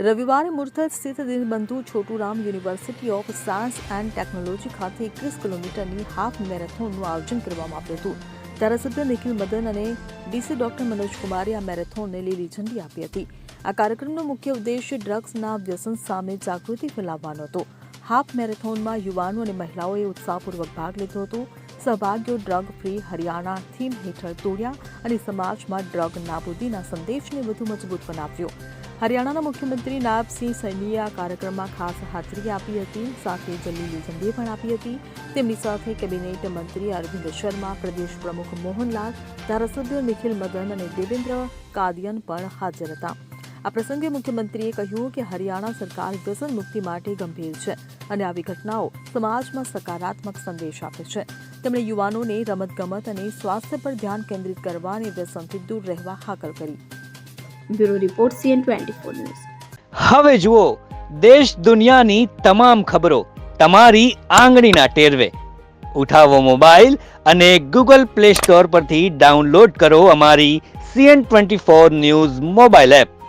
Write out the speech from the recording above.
રવિવારે મુરથલ સ્થિત Deenbandhu Chhoturam university of science and technology ખાતે 21 કિલોમીટરની હાફ મેરેથોનનું આયોજન કરવામાં આવ્યું હતું. ધારાસભ્ય નિખિલ મદન અને ડીસી ડોક્ટર મનોજ કુમારે આ મેરેથોનને લીલી ઝંડી આપી હતી. આ કાર્યક્રમનો મુખ્ય ઉદ્દેશ્ય ડ્રગ્સના વ્યસન સામે જાગૃતિ ફેલાવવાનો હતો. હાફ મેરેથોનમાં યુવાનો અને મહિલાઓએ ઉત્સાહપૂર્વક ભાગ લીધો હતો. સહભાગીઓ ડ્રગ ફ્રી હરિયાણા થીમ હેઠળ દોડ્યા અને સમાજમાં ડ્રગ નાબૂદીના સંદેશને વધુ મજબૂત બનાવ્યો. હરિયાણાના મુખ્યમંત્રી નાયબસિંહ સૈનીએ આ કાર્યક્રમમાં ખાસ હાજરી આપી હતી. સાથે જ લીલી ઝંડી પણ આપી હતી. તેમની સાથે કેબિનેટ મંત્રી અરવિંદ શર્મા, પ્રદેશ પ્રમુખ મોહનલાલ, ધારાસભ્ય નિખિલ મદન અને દેવેન્દ્ર કાદિયન પણ હાજર હતા. આ પ્રસંગે મુખ્યમંત્રીએ કહ્યું કે હરિયાણા સરકાર વ્યસન મુક્તિ માટે ગંભીર છે અને આવી ઘટનાઓ સમાજમાં સકારાત્મક સંદેશ આપે છે. તેમણે યુવાનોને રમતગમત અને સ્વાસ્થ્ય પર ધ્યાન કેન્દ્રિત કરવા અને વ્યસનથી દૂર રહેવા હાકલ કરી. Bureau report CN24 news. હવે જુઓ દેશ દુનિયાની તમામ ખબરો તમારી આંગળીના ટેરવે. ઉઠાવો મોબાઈલ અને Google Play Store પરથી ડાઉનલોડ કરો અમારી CN24 ન્યૂઝ મોબાઈલ એપ.